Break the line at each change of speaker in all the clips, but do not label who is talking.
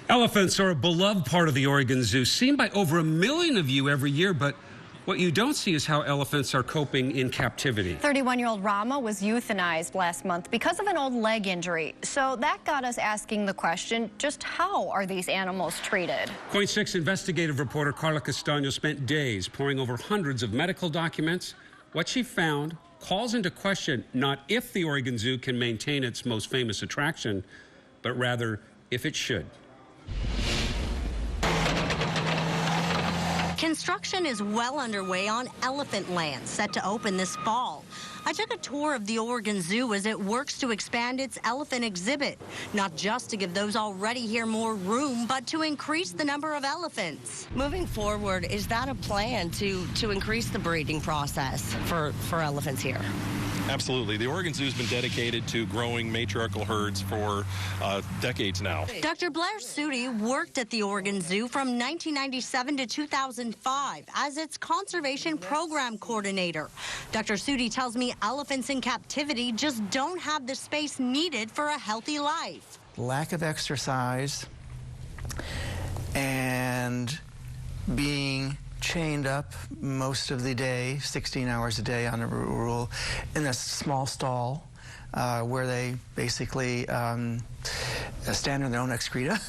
Elephants are a beloved part of the Oregon Zoo, seen by over 1 million of you every year, but what you don't see is how elephants are coping in captivity.
31-year-old Rama was euthanized last month because of an old leg injury. So that got us asking the question, just how are these animals treated?
KOIN 6 investigative reporter Carla Castaño spent days poring over hundreds of medical documents. What she found calls into question not if the Oregon Zoo can maintain its most famous attraction, but rather if it should.
Construction is well underway on Elephant Land, set to open this fall. I took a tour of the Oregon Zoo as it works to expand its elephant exhibit, not just to give those already here more room, but to increase the number of elephants.
Moving forward, is that a plan to increase the breeding process for elephants here?
Absolutely. The Oregon Zoo has been dedicated to growing matriarchal herds for decades now.
Dr. Blair Sudi worked at the Oregon Zoo from 1997 to 2005 as its conservation program coordinator. Dr. Sudi tells me elephants in captivity just don't have the space needed for a healthy life.
Lack of exercise and being chained up most of the day, 16 hours a day on a rule, in a small stall where they basically stand in their own excreta.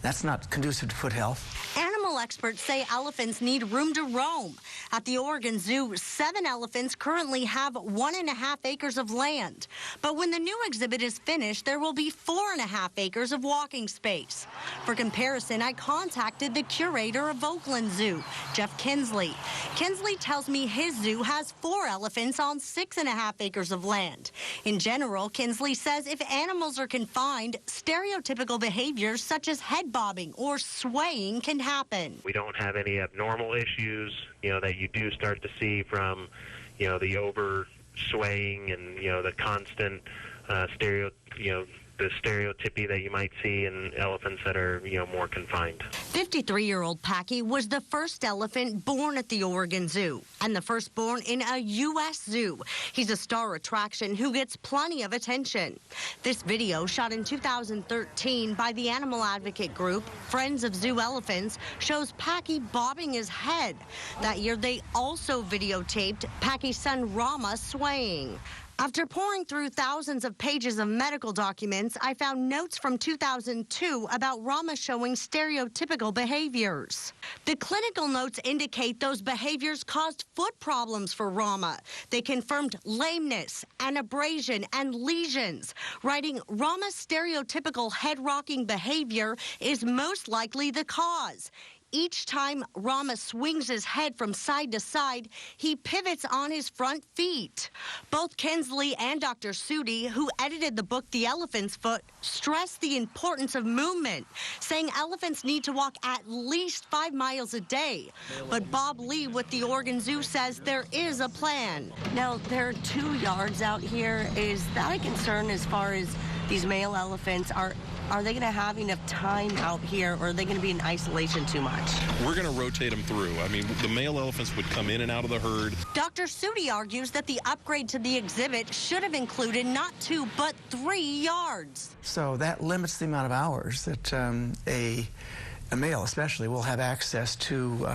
That's not conducive to foot health.
Animal experts say elephants need room to roam. At the Oregon Zoo, 7 elephants currently have 1.5 acres of land. But when the new exhibit is finished, there will be 4.5 acres of walking space. For comparison, I contacted the curator of Oakland Zoo, Jeff Kinsley. Kinsley tells me his zoo has 4 elephants on 6.5 acres of land. In general, Kinsley says if animals are confined, stereotypical behaviors such as head bobbing or swaying can happen.
We don't have any abnormal issues, that you do start to see from, the over swaying and, the constant the stereotypy that you might see in elephants that are, more confined.
53-year-old Packy was the first elephant born at the Oregon Zoo and the first born in a U.S. zoo. He's a star attraction who gets plenty of attention. This video, shot in 2013 by the animal advocate group Friends of Zoo Elephants, shows Packy bobbing his head. That year, they also videotaped Packy's son Rama swaying. After pouring through thousands of pages of medical documents, I found notes from 2002 about Rama showing stereotypical behaviors. The clinical notes indicate those behaviors caused foot problems for Rama. They confirmed lameness and abrasion and lesions, writing Rama's stereotypical head-rocking behavior is most likely the cause. Each time Rama swings his head from side to side, he pivots on his front feet. Both Kinsley and Dr. Sudi, who edited the book The Elephant's Foot, stress the importance of movement, saying elephants need to walk at least 5 miles a day. But Bob Lee with the Oregon Zoo says there is a plan.
Now, there are 2 yards out here. Is that a concern as far as these male elephants? Are they going to have enough time out here, or are they going to be in isolation too much?
We're going to rotate them through. I mean, the male elephants would come in and out of the herd.
Dr. Sudi argues that the upgrade to the exhibit should have included not 2, but 3 yards.
So that limits the amount of hours that a male especially will have access to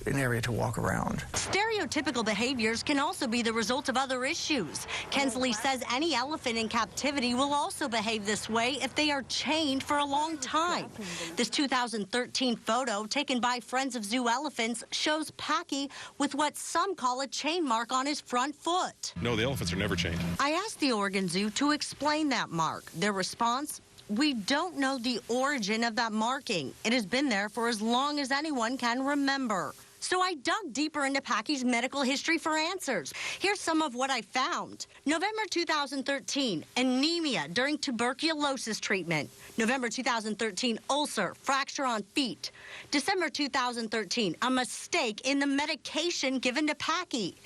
an area to walk around.
Stereotypical behaviors can also be the result of other issues. Kinsley says any elephant in captivity will also behave this way if they are chained for a long time. This 2013 photo taken by Friends of Zoo Elephants shows Packy with what some call a chain mark on his front foot.
No, the elephants are never chained.
I asked the Oregon Zoo to explain that mark. Their response? We don't know the origin of that marking. It has been there for as long as anyone can remember. So I dug deeper into Packy's medical history for answers. Here's some of what I found. November 2013, anemia during tuberculosis treatment. November 2013, ulcer, fracture on feet. December 2013, a mistake in the medication given to Packy.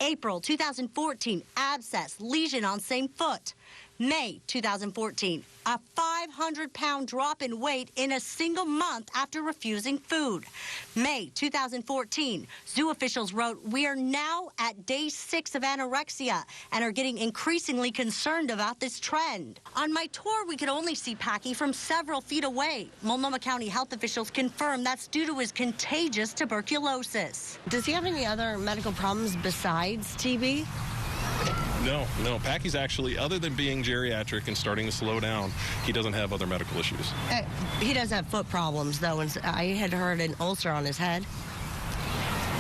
April 2014, abscess, lesion on same foot. May 2014, a 500-pound drop in weight in a single month after refusing food. May 2014, zoo officials wrote, "We are now at day 6 of anorexia and are getting increasingly concerned about this trend." On my tour, we could only see Packy from several feet away. Multnomah County health officials confirm that's due to his contagious tuberculosis.
Does he have any other medical problems besides TB?
No. Packy's actually, other than being geriatric and starting to slow down, he doesn't have other medical issues.
He does have foot problems, though, and I had heard an ulcer on his head.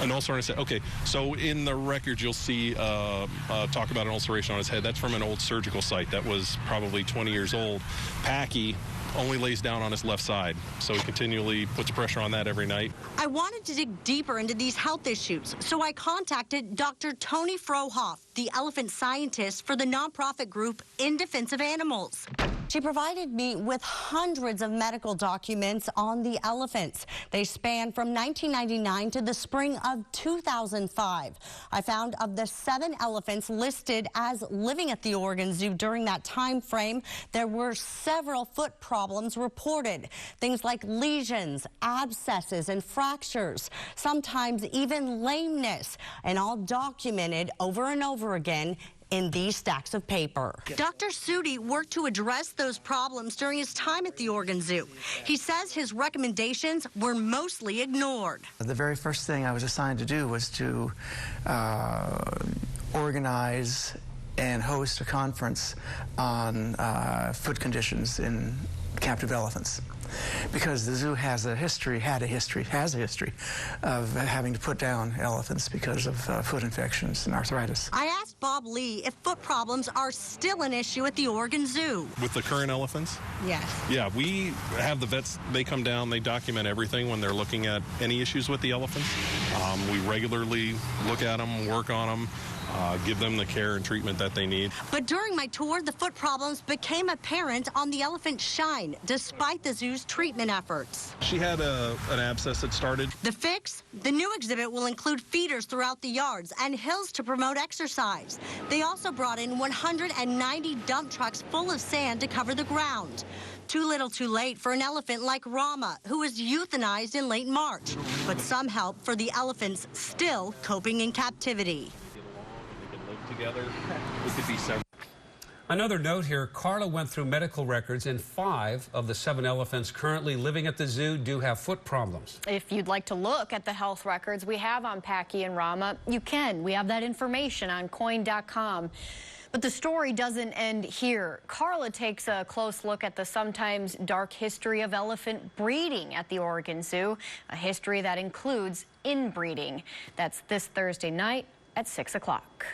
An ulcer on his head. Okay, so in the records you'll see talk about an ulceration on his head. That's from an old surgical site that was probably 20 years old. Packy only lays down on his left side, so he continually puts pressure on that every night.
I wanted to dig deeper into these health issues, so I contacted Dr. Tony Frohoff, the elephant scientist for the nonprofit group In Defense of Animals. She provided me with hundreds of medical documents on the elephants. They span from 1999 to the spring of 2005. I found of the 7 elephants listed as living at the Oregon Zoo during that time frame, there were several foot problems reported. Things like lesions, abscesses, and fractures, sometimes even lameness, and all documented over and over again in these stacks of paper. Dr. Sudi worked to address those problems during his time at the Oregon Zoo. He says his recommendations were mostly ignored.
The very first thing I was assigned to do was to organize and host a conference on foot conditions in captive elephants. Because the zoo has a history of having to put down elephants because of foot infections and arthritis.
I asked Bob Lee if foot problems are still an issue at the Oregon Zoo.
With the current elephants?
Yes.
Yeah, we have the vets, they come down, they document everything when they're looking at any issues with the elephants. We regularly look at them, work on them, give them the care and treatment that they need.
But during my tour, the foot problems became apparent on the elephant Shine, despite the zoo's treatment efforts.
She had an abscess that started.
The fix? The new exhibit will include feeders throughout the yards and hills to promote exercise. They also brought in 190 dump trucks full of sand to cover the ground. Too little too late for an elephant like Rama, who was euthanized in late March. But some help for the elephants still coping in captivity.
Together, we could be several.
Another note here, Carla went through medical records and 5 of the 7 elephants currently living at the zoo do have foot problems.
If you'd like to look at the health records we have on Packy and Rama, you can. We have that information on KOIN.com. But the story doesn't end here. Carla takes a close look at the sometimes dark history of elephant breeding at the Oregon Zoo, a history that includes inbreeding. That's this Thursday night at 6 o'clock.